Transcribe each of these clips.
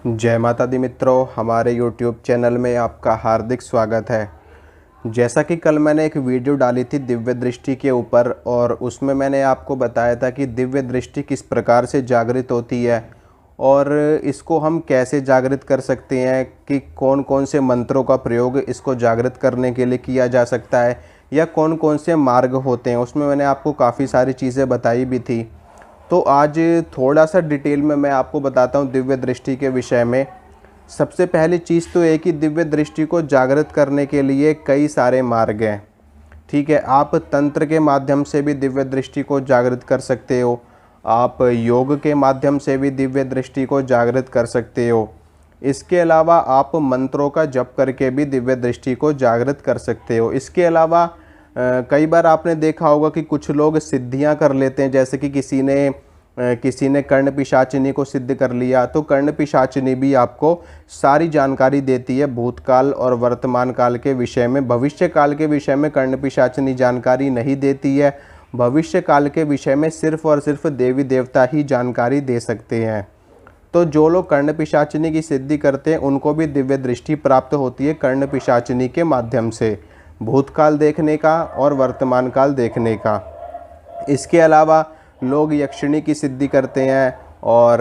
जय माता दी मित्रों, हमारे YouTube चैनल में आपका हार्दिक स्वागत है। जैसा कि कल मैंने एक वीडियो डाली थी दिव्य दृष्टि के ऊपर, और उसमें मैंने आपको बताया था कि दिव्य दृष्टि किस प्रकार से जागृत होती है और इसको हम कैसे जागृत कर सकते हैं, कि कौन कौन से मंत्रों का प्रयोग इसको जागृत करने के लिए किया जा सकता है या कौन कौन से मार्ग होते हैं। उसमें मैंने आपको काफ़ी सारी चीज़ें बताई भी थी। तो आज थोड़ा सा डिटेल में मैं आपको बताता हूँ दिव्य दृष्टि के विषय में। सबसे पहली चीज़ तो ये कि दिव्य दृष्टि को जागृत करने के लिए कई सारे मार्ग हैं। ठीक है, आप तंत्र के माध्यम से भी दिव्य दृष्टि को जागृत कर सकते हो, आप योग के माध्यम से भी दिव्य दृष्टि को जागृत कर सकते हो। इसके अलावा आप मंत्रों का जप करके भी दिव्य दृष्टि को जागृत कर सकते हो। इसके अलावा कई बार आपने देखा होगा कि कुछ लोग सिद्धियां कर लेते हैं, जैसे कि किसी ने कर्ण पिशाचिनी को सिद्ध कर लिया। तो कर्ण पिशाचिनी भी आपको सारी जानकारी देती है भूतकाल और वर्तमान काल के विषय में। भविष्य काल के विषय में कर्ण पिशाचिनी जानकारी नहीं देती है। भविष्य काल के विषय में सिर्फ और सिर्फ देवी देवता ही जानकारी दे सकते हैं। तो जो लोग कर्ण पिशाचिनी की सिद्धि करते हैं उनको भी दिव्य दृष्टि प्राप्त होती है कर्ण पिशाचिनी के माध्यम से, भूतकाल देखने का और वर्तमान काल देखने का। इसके अलावा लोग यक्षिणी की सिद्धि करते हैं, और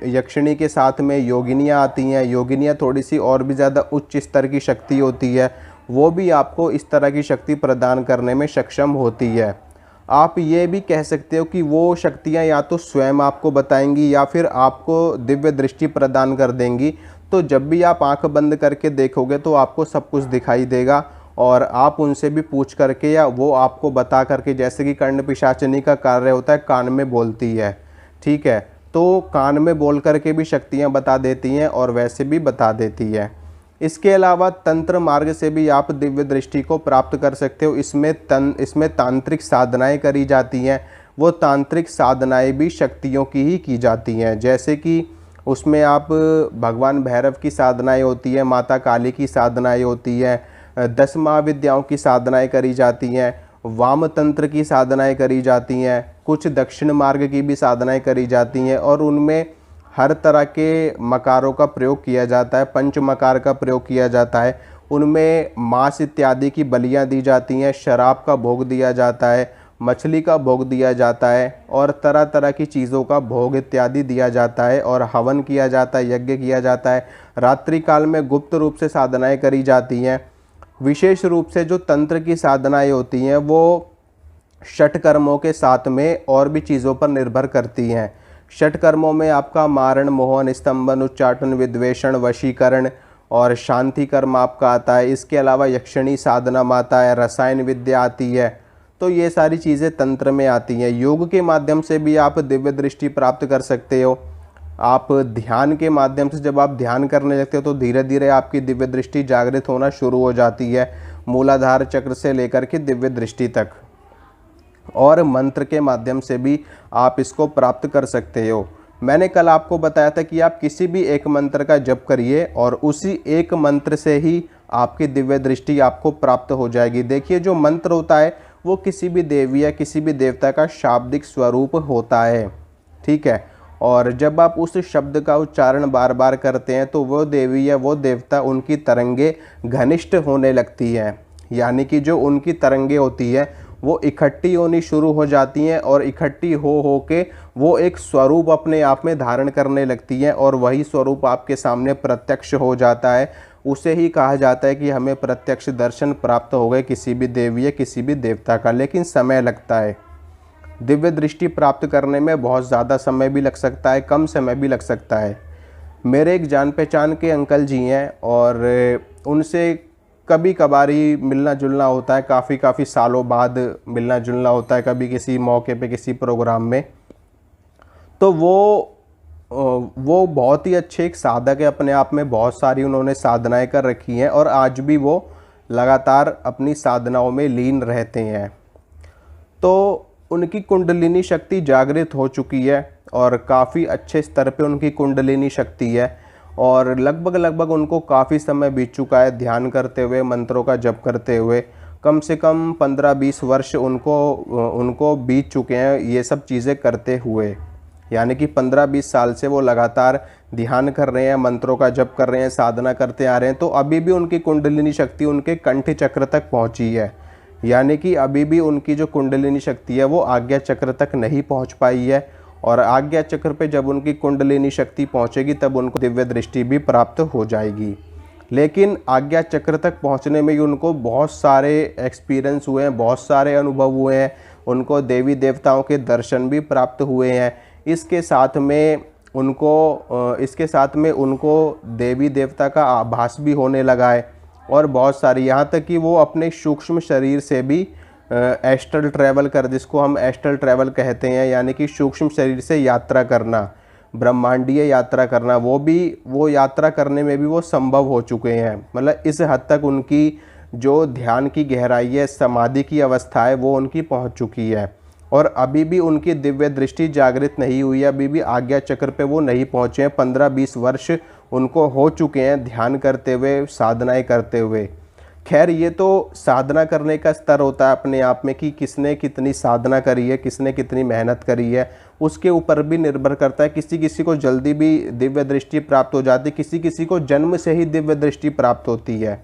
यक्षिणी के साथ में योगिनियाँ आती हैं। योगिनियाँ थोड़ी सी और भी ज़्यादा उच्च स्तर की शक्ति होती है, वो भी आपको इस तरह की शक्ति प्रदान करने में सक्षम होती है। आप ये भी कह सकते हो कि वो शक्तियाँ या तो स्वयं आपको बताएंगी या फिर आपको दिव्य दृष्टि प्रदान कर देंगी। तो जब भी आप आंख बंद करके देखोगे तो आपको सब कुछ दिखाई देगा, और आप उनसे भी पूछ करके या वो आपको बता करके, जैसे कि कर्ण पिशाचिनी का कार्य होता है कान में बोलती है। ठीक है, तो कान में बोल करके भी शक्तियाँ बता देती हैं और वैसे भी बता देती है। इसके अलावा तंत्र मार्ग से भी आप दिव्य दृष्टि को प्राप्त कर सकते हो। इसमें तांत्रिक साधनाएं करी जाती हैं। वो तांत्रिक साधनाएं भी शक्तियों की ही की जाती हैं, जैसे कि उसमें आप भगवान भैरव की साधनाएं होती है, माता काली की साधनाएं होती है, 10 महाविद्याओं की साधनाएं करी जाती हैं, वाम तंत्र की साधनाएं करी जाती हैं, कुछ दक्षिण मार्ग की भी साधनाएं करी जाती हैं, और उनमें हर तरह के मकारों का प्रयोग किया जाता है, पंच मकार का प्रयोग किया जाता है। उनमें मांस इत्यादि की बलियां दी जाती हैं, शराब का भोग दिया जाता है, मछली का भोग दिया जाता है, और तरह तरह की चीज़ों का भोग इत्यादि दिया जाता है, और हवन किया जाता है, यज्ञ किया जाता है। रात्रि काल में गुप्त रूप से साधनाएं करी जाती हैं। विशेष रूप से जो तंत्र की साधनाएं होती हैं वो षट कर्मों के साथ में और भी चीज़ों पर निर्भर करती हैं। षट कर्मों में आपका मारण, मोहन, स्तंभन, उच्चाटन, विद्वेषण, वशीकरण और शांति कर्म आपका आता है। इसके अलावा यक्षिणी साधना आता है, रसायन विद्या आती है। तो ये सारी चीज़ें तंत्र में आती हैं। योग के माध्यम से भी आप दिव्य दृष्टि प्राप्त कर सकते हो। आप ध्यान के माध्यम से जब आप ध्यान करने लगते हो तो धीरे धीरे आपकी दिव्य दृष्टि जागृत होना शुरू हो जाती है, मूलाधार चक्र से लेकर के दिव्य दृष्टि तक। और मंत्र के माध्यम से भी आप इसको प्राप्त कर सकते हो। मैंने कल आपको बताया था कि आप किसी भी एक मंत्र का जप करिए और उसी एक मंत्र से ही आपकी दिव्य दृष्टि आपको प्राप्त हो जाएगी। देखिए, जो मंत्र होता है वो किसी भी देवी या किसी भी देवता का शाब्दिक स्वरूप होता है। ठीक है, और जब आप उस शब्द का उच्चारण बार बार करते हैं तो वो देवी या वो देवता, उनकी तरंगे घनिष्ठ होने लगती हैं। यानी कि जो उनकी तरंगे होती है वो इकट्ठी होनी शुरू हो जाती हैं, और इकट्ठी हो के वो एक स्वरूप अपने आप में धारण करने लगती हैं, और वही स्वरूप आपके सामने प्रत्यक्ष हो जाता है। उसे ही कहा जाता है कि हमें प्रत्यक्ष दर्शन प्राप्त हो गए किसी भी देवी या किसी भी देवता का। लेकिन समय लगता है, दिव्य दृष्टि प्राप्त करने में बहुत ज़्यादा समय भी लग सकता है, कम समय भी लग सकता है। मेरे एक जान पहचान के अंकल जी हैं, और उनसे कभी कभार ही मिलना जुलना होता है, काफ़ी सालों बाद मिलना जुलना होता है, कभी किसी मौके पे किसी प्रोग्राम में। तो वो बहुत ही अच्छे एक साधक है अपने आप में, बहुत सारी उन्होंने साधनाएं कर रखी हैं, और आज भी वो लगातार अपनी साधनाओं में लीन रहते हैं। तो उनकी कुंडलिनी शक्ति जागृत हो चुकी है, और काफ़ी अच्छे स्तर पे उनकी कुंडलिनी शक्ति है, और लगभग उनको काफ़ी समय बीत चुका है ध्यान करते हुए, मंत्रों का जप करते हुए। कम से कम 15-20 वर्ष उनको बीत चुके हैं ये सब चीज़ें करते हुए। यानी कि 15-20 साल से वो लगातार ध्यान कर रहे हैं, मंत्रों का जप कर रहे हैं, साधना करते आ रहे हैं, तो अभी भी उनकी कुंडलिनी शक्ति उनके कंठ चक्र तक पहुंची है। यानी कि अभी भी उनकी जो कुंडलिनी शक्ति है वो आज्ञा चक्र तक नहीं पहुंच पाई है। और आज्ञा चक्र पे जब उनकी कुंडलिनी शक्ति पहुंचेगी तब उनको दिव्य दृष्टि भी प्राप्त हो जाएगी। लेकिन आज्ञा चक्र तक पहुंचने में ही उनको बहुत सारे एक्सपीरियंस हुए हैं, बहुत सारे अनुभव हुए हैं, उनको देवी देवताओं के दर्शन भी प्राप्त हुए हैं। इसके साथ में उनको देवी देवता का आभास भी होने लगा है। और बहुत सारी, यहाँ तक कि वो अपने सूक्ष्म शरीर से भी एस्ट्रल ट्रैवल जिसको हम एस्ट्रल ट्रैवल कहते हैं, यानी कि सूक्ष्म शरीर से यात्रा करना, ब्रह्मांडीय यात्रा करना, वो यात्रा करने में भी वो संभव हो चुके हैं। मतलब इस हद तक उनकी जो ध्यान की गहराई है, समाधि की अवस्था है, वो उनकी पहुंच चुकी है। और अभी भी उनकी दिव्य दृष्टि जागृत नहीं हुई है, अभी भी आज्ञा चक्र पे वो नहीं पहुँचे हैं। 15-20 वर्ष उनको हो चुके हैं ध्यान करते हुए, साधनाएं करते हुए। खैर, ये तो साधना करने का स्तर होता है अपने आप में कि किसने कितनी साधना करी है, किसने कितनी मेहनत करी है, उसके ऊपर भी निर्भर करता है। किसी किसी को जल्दी भी दिव्य दृष्टि प्राप्त हो जाती है, किसी किसी को जन्म से ही दिव्य दृष्टि प्राप्त होती है।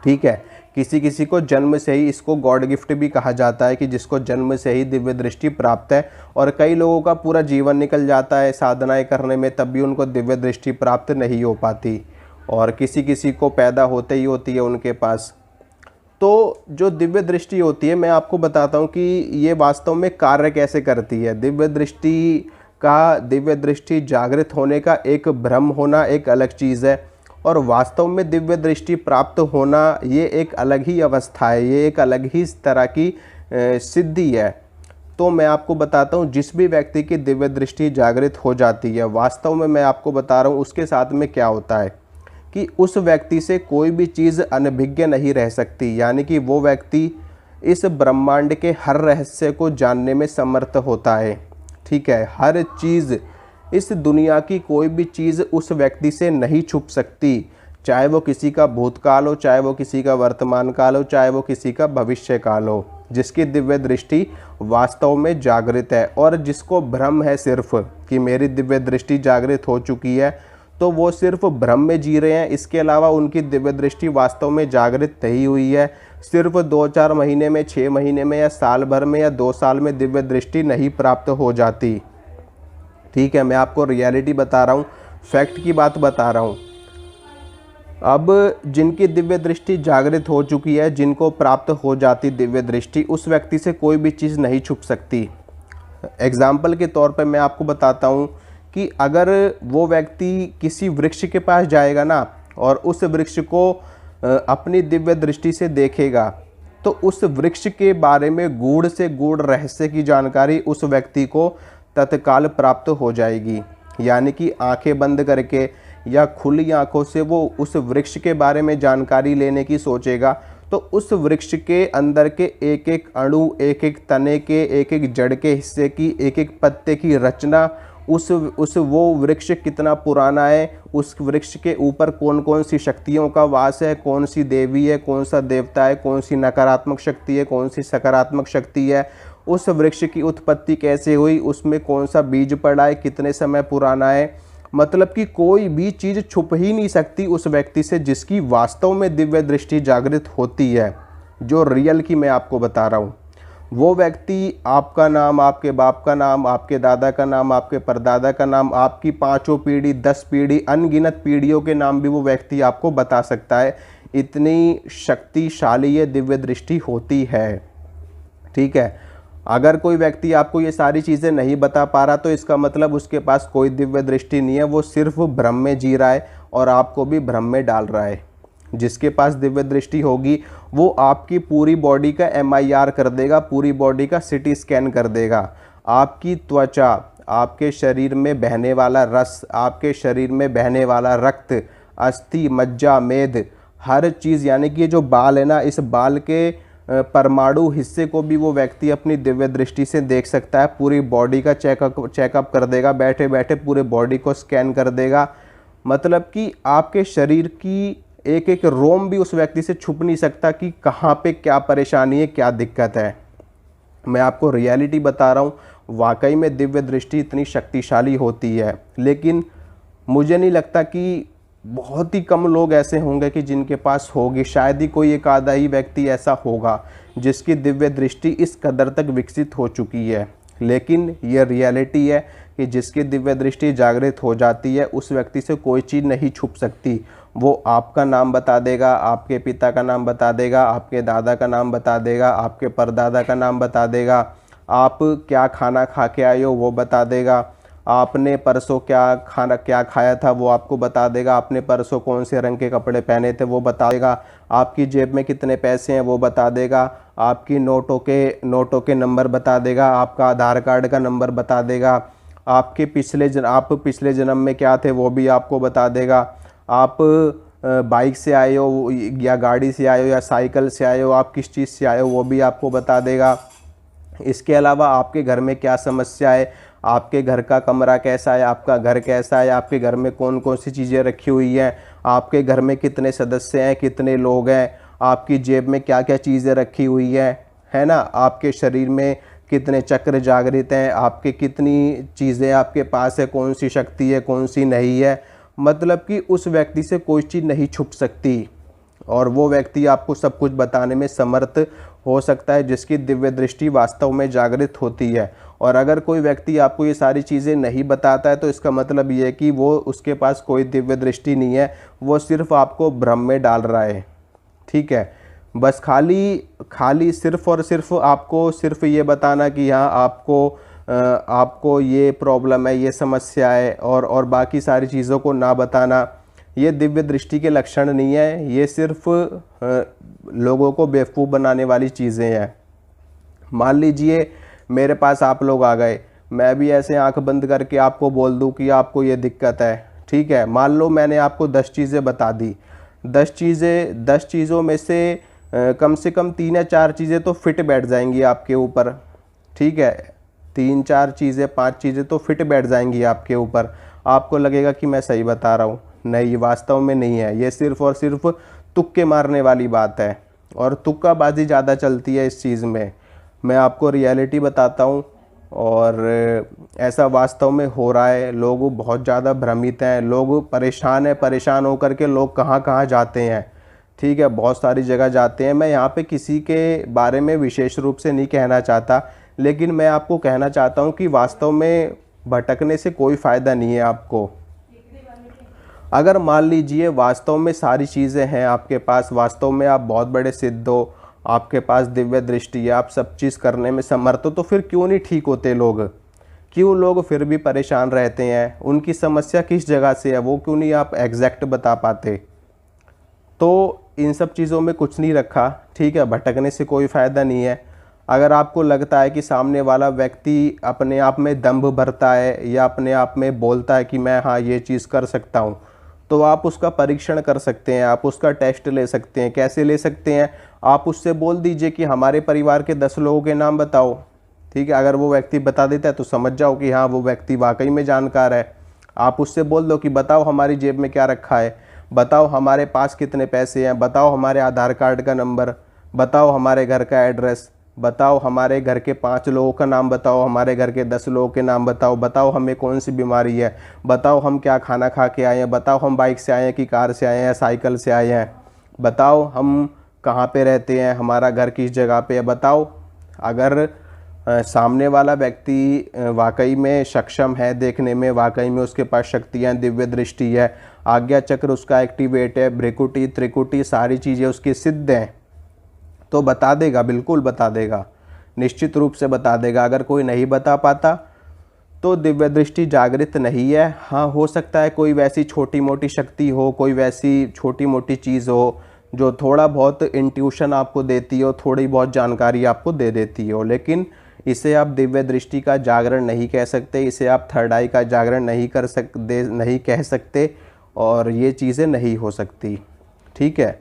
ठीक है, किसी किसी को जन्म से ही, इसको गॉड गिफ्ट भी कहा जाता है कि जिसको जन्म से ही दिव्य दृष्टि प्राप्त है। और कई लोगों का पूरा जीवन निकल जाता है साधनाएं करने में, तब भी उनको दिव्य दृष्टि प्राप्त नहीं हो पाती। और किसी किसी को पैदा होते ही होती है उनके पास। तो जो दिव्य दृष्टि होती है, मैं आपको बताता हूँ कि ये वास्तव में कार्य कैसे करती है। दिव्य दृष्टि जागृत होने का एक भ्रम होना एक अलग चीज़ है, और वास्तव में दिव्य दृष्टि प्राप्त होना ये एक अलग ही अवस्था है, ये एक अलग ही तरह की सिद्धि है। तो मैं आपको बताता हूँ, जिस भी व्यक्ति की दिव्य दृष्टि जागृत हो जाती है, वास्तव में मैं आपको बता रहा हूँ उसके साथ में क्या होता है कि उस व्यक्ति से कोई भी चीज़ अनभिज्ञ नहीं रह सकती। यानी कि वो व्यक्ति इस ब्रह्मांड के हर रहस्य को जानने में समर्थ होता है। ठीक है, हर चीज़, इस दुनिया की कोई भी चीज़ उस व्यक्ति से नहीं छुप सकती, चाहे वो किसी का भूतकाल हो, चाहे वो किसी का वर्तमान काल हो, चाहे वो किसी का भविष्य काल हो। जिसकी दिव्य दृष्टि वास्तव में जागृत है, और जिसको भ्रम है सिर्फ कि मेरी दिव्य दृष्टि जागृत हो चुकी है, तो वो सिर्फ भ्रम में जी रहे हैं। इसके अलावा उनकी दिव्य दृष्टि वास्तव में जागृत नहीं हुई है। सिर्फ 2-4 महीने में, 6 महीने में, या साल भर में, या 2 साल में दिव्य दृष्टि नहीं प्राप्त हो जाती। ठीक है, मैं आपको रियलिटी बता रहा हूँ, फैक्ट की बात बता रहा हूँ। अब जिनकी दिव्य दृष्टि जागृत हो चुकी है, जिनको प्राप्त हो जाती दिव्य दृष्टि, उस व्यक्ति से कोई भी चीज़ नहीं छुप सकती। एग्जाम्पल के तौर पे मैं आपको बताता हूँ कि अगर वो व्यक्ति किसी वृक्ष के पास जाएगा ना, और उस वृक्ष को अपनी दिव्य दृष्टि से देखेगा, तो उस वृक्ष के बारे में गूढ़ से गूढ़ रहस्य की जानकारी उस व्यक्ति को तत्काल प्राप्त हो जाएगी। यानी कि आंखें बंद करके या खुली आंखों से वो उस वृक्ष के बारे में जानकारी लेने की सोचेगा, तो उस वृक्ष के अंदर के एक एक अणु, एक एक तने के, एक एक जड़ के हिस्से की, एक एक पत्ते की रचना, वो वृक्ष कितना पुराना है, उस वृक्ष के ऊपर कौन कौन सी शक्तियों का वास है, कौन सी देवी है, कौन सा देवता है, कौन सी नकारात्मक शक्ति है, कौन सी सकारात्मक शक्ति है, उस वृक्ष की उत्पत्ति कैसे हुई, उसमें कौन सा बीज पड़ा है, कितने समय पुराना है। मतलब कि कोई भी चीज़ छुप ही नहीं सकती उस व्यक्ति से जिसकी वास्तव में दिव्य दृष्टि जागृत होती है। जो रियल की मैं आपको बता रहा हूँ, वो व्यक्ति आपका नाम, आपके बाप का नाम, आपके दादा का नाम, आपके परदादा का नाम, आपकी 5 पीढ़ी, 10 पीढ़ी, अनगिनत पीढ़ियों के नाम भी वो व्यक्ति आपको बता सकता है। इतनी शक्तिशाली ये दिव्य दृष्टि होती है। ठीक है, अगर कोई व्यक्ति आपको ये सारी चीज़ें नहीं बता पा रहा, तो इसका मतलब उसके पास कोई दिव्य दृष्टि नहीं है, वो सिर्फ भ्रम में जी रहा है और आपको भी भ्रम में डाल रहा है। जिसके पास दिव्य दृष्टि होगी वो आपकी पूरी बॉडी का MIR कर देगा, पूरी बॉडी का CT स्कैन कर देगा। आपकी त्वचा, आपके शरीर में बहने वाला रस, आपके शरीर में बहने वाला रक्त, अस्थि, मज्जा, मेद, हर चीज़, यानी कि ये जो बाल है ना, इस बाल के परमाणु हिस्से को भी वो व्यक्ति अपनी दिव्य दृष्टि से देख सकता है। पूरी बॉडी का चेकअप कर देगा, बैठे बैठे पूरे बॉडी को स्कैन कर देगा। मतलब कि आपके शरीर की एक एक रोम भी उस व्यक्ति से छुप नहीं सकता कि कहाँ पे क्या परेशानी है, क्या दिक्कत है। मैं आपको रियलिटी बता रहा हूँ, वाकई में दिव्य दृष्टि इतनी शक्तिशाली होती है। लेकिन मुझे नहीं लगता कि, बहुत ही कम लोग ऐसे होंगे कि जिनके पास होगी, शायद ही कोई एक आधा ही व्यक्ति ऐसा होगा जिसकी दिव्य दृष्टि इस कदर तक विकसित हो चुकी है। लेकिन ये रियलिटी है कि जिसकी दिव्य दृष्टि जागृत हो जाती है उस व्यक्ति से कोई चीज़ नहीं छुप सकती। वो आपका नाम बता देगा, आपके पिता का नाम बता देगा, आपके दादा का नाम बता देगा, आपके परदादा का नाम बता देगा, आप क्या खाना खा के आए हो वो बता देगा, आपने परसों क्या खाया था वो आपको बता देगा, आपने परसों कौन से रंग के कपड़े पहने थे वो बता देगा, आपकी जेब में कितने पैसे हैं वो बता देगा, आपकी नोटों के नंबर बता देगा, आपका आधार कार्ड का नंबर बता देगा, आप पिछले जन्म में क्या थे वो भी आपको बता देगा, आप बाइक से आए हो या गाड़ी से आए हो या साइकिल से आए हो, आप किस चीज़ से आए हो वो भी आपको बता देगा। इसके अलावा आपके घर में क्या समस्या है, आपके घर का कमरा कैसा है, आपका घर कैसा है, आपके घर में कौन कौन सी चीज़ें रखी हुई हैं, आपके घर में कितने सदस्य हैं, कितने लोग हैं, आपकी जेब में क्या क्या चीज़ें रखी हुई हैं, है ना, आपके शरीर में कितने चक्र जागृत हैं, आपके कितनी चीज़ें आपके पास है, कौन सी शक्ति है कौन सी नहीं है। मतलब कि उस व्यक्ति से कोई चीज़ नहीं छुप सकती और वो व्यक्ति आपको सब कुछ बताने में समर्थ हो सकता है जिसकी दिव्य दृष्टि वास्तव में जागृत होती है। और अगर कोई व्यक्ति आपको ये सारी चीज़ें नहीं बताता है तो इसका मतलब ये है कि वो उसके पास कोई दिव्य दृष्टि नहीं है, वो सिर्फ आपको भ्रम में डाल रहा है। ठीक है, बस खाली सिर्फ और सिर्फ आपको सिर्फ ये बताना कि हाँ आपको ये प्रॉब्लम है, ये समस्या है, और बाकी सारी चीज़ों को ना बताना, ये दिव्य दृष्टि के लक्षण नहीं है। ये सिर्फ लोगों को बेवकूफ़ बनाने वाली चीज़ें हैं। मान लीजिए मेरे पास आप लोग आ गए, मैं भी ऐसे आंख बंद करके आपको बोल दूं कि आपको ये दिक्कत है। ठीक है, मान लो मैंने आपको 10 चीज़ें बता दी, 10 चीज़ों में से कम से कम 3 या 4 चीज़ें तो फिट बैठ जाएंगी आपके ऊपर। ठीक है, 3 4 चीज़ें 5 चीज़ें तो फिट बैठ जाएंगी आपके ऊपर। आपको लगेगा कि मैं सही बता रहा हूँ। नहीं, वास्तव में नहीं है। ये सिर्फ और सिर्फ तुक्के मारने वाली बात है और तुक्काबाजी ज़्यादा चलती है इस चीज़ में। मैं आपको रियलिटी बताता हूँ और ऐसा वास्तव में हो रहा है। लोग बहुत ज़्यादा भ्रमित हैं, लोग परेशान हैं, परेशान होकर के लोग कहाँ कहाँ जाते हैं। ठीक है, बहुत सारी जगह जाते हैं। मैं यहाँ पे किसी के बारे में विशेष रूप से नहीं कहना चाहता, लेकिन मैं आपको कहना चाहता हूँ कि वास्तव में भटकने से कोई फ़ायदा नहीं है आपको। अगर मान लीजिए वास्तव में सारी चीज़ें हैं आपके पास, वास्तव में आप बहुत बड़े सिद्ध हो, आपके पास दिव्य दृष्टि है, आप सब चीज़ करने में समर्थ हो, तो फिर क्यों नहीं ठीक होते लोग? क्यों लोग फिर भी परेशान रहते हैं? उनकी समस्या किस जगह से है वो क्यों नहीं आप एग्जैक्ट बता पाते? तो इन सब चीज़ों में कुछ नहीं रखा। ठीक है, भटकने से कोई फ़ायदा नहीं है। अगर आपको लगता है कि सामने वाला व्यक्ति अपने आप में दंभ भरता है या अपने आप में बोलता है कि मैं हाँ ये चीज़ कर सकता हूँ, तो आप उसका परीक्षण कर सकते हैं, आप उसका टेस्ट ले सकते हैं। कैसे ले सकते हैं? आप उससे बोल दीजिए कि हमारे परिवार के 10 लोगों के नाम बताओ। ठीक है, अगर वो व्यक्ति बता देता है तो समझ जाओ कि हाँ वो व्यक्ति वाकई में जानकार है। आप उससे बोल दो कि बताओ हमारी जेब में क्या रखा है, बताओ हमारे पास कितने पैसे हैं, बताओ हमारे आधार कार्ड का नंबर, बताओ हमारे घर का एड्रेस, बताओ हमारे घर के 5 लोगों का नाम बताओ, हमारे घर के 10 लोगों के नाम बताओ, बताओ हमें कौन सी बीमारी है, बताओ हम क्या खाना खा के आए हैं, बताओ हम बाइक से आए हैं कि कार से आए हैं या साइकिल से आए हैं, बताओ हम कहाँ पे रहते हैं, हमारा घर किस जगह पे है, बताओ। अगर सामने वाला व्यक्ति वाकई में सक्षम है देखने में, वाकई में उसके पास शक्तियाँ, दिव्य दृष्टि है, आज्ञा चक्र उसका एक्टिवेट है, भ्रिकुटी त्रिकुटी सारी चीज़ें उसकी सिद्ध हैं, तो बता देगा, बिल्कुल बता देगा, निश्चित रूप से बता देगा। अगर कोई नहीं बता पाता तो दिव्य दृष्टि जागृत नहीं है। हाँ, हो सकता है कोई वैसी छोटी मोटी शक्ति हो, कोई वैसी छोटी मोटी चीज़ हो जो थोड़ा बहुत इंट्यूशन आपको देती हो, थोड़ी बहुत जानकारी आपको दे देती हो, लेकिन इसे आप दिव्य दृष्टि का जागरण नहीं कह सकते, इसे आप थर्ड आई का जागरण नहीं कह सकते और ये चीज़ें नहीं हो सकती। ठीक है,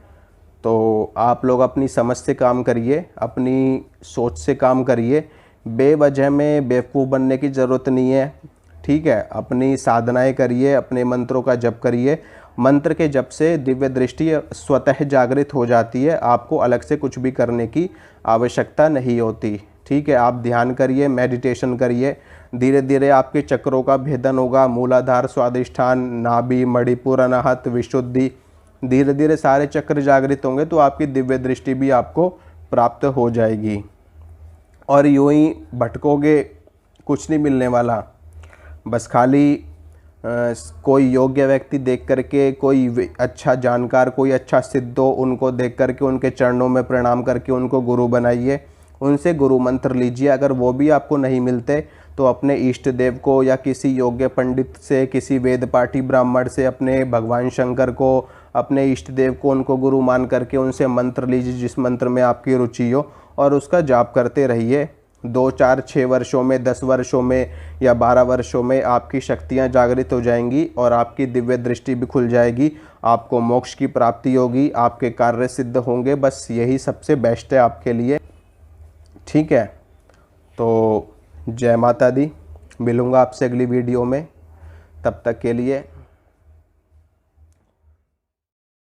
तो आप लोग अपनी समझ से काम करिए, अपनी सोच से काम करिए, बेवजह में बेवकूफ़ बनने की ज़रूरत नहीं है। ठीक है, अपनी साधनाएं करिए, अपने मंत्रों का जप करिए। मंत्र के जप से दिव्य दृष्टि स्वतः जागृत हो जाती है, आपको अलग से कुछ भी करने की आवश्यकता नहीं होती। ठीक है, आप ध्यान करिए, मेडिटेशन करिए, धीरे धीरे आपके चक्रों का भेदन होगा। मूलाधार, स्वादिष्ठान, नाभि, मणिपुर, अनाहत, विशुद्धि, धीरे धीरे सारे चक्र जागृत होंगे तो आपकी दिव्य दृष्टि भी आपको प्राप्त हो जाएगी। और यूं ही भटकोगे, कुछ नहीं मिलने वाला। बस खाली कोई योग्य व्यक्ति देख करके, कोई अच्छा जानकार, कोई अच्छा सिद्ध हो, उनको देख करके उनके चरणों में प्रणाम करके उनको गुरु बनाइए, उनसे गुरु मंत्र लीजिए। अगर वो भी आपको नहीं मिलते तो अपने इष्ट देव को या किसी योग्य पंडित से, किसी वेद पाठी ब्राह्मण से, अपने भगवान शंकर को, अपने इष्ट देव को, उनको गुरु मान करके उनसे मंत्र लीजिए जिस मंत्र में आपकी रुचि हो, और उसका जाप करते रहिए। 2, 4, 6 वर्षों में, 10 वर्षों में या 12 वर्षों में आपकी शक्तियाँ जागृत हो जाएंगी और आपकी दिव्य दृष्टि भी खुल जाएगी। आपको मोक्ष की प्राप्ति होगी, आपके कार्य सिद्ध होंगे। बस यही सबसे बेस्ट है आपके लिए। ठीक है, तो जय माता दी। मिलूँगा आपसे अगली वीडियो में, तब तक के लिए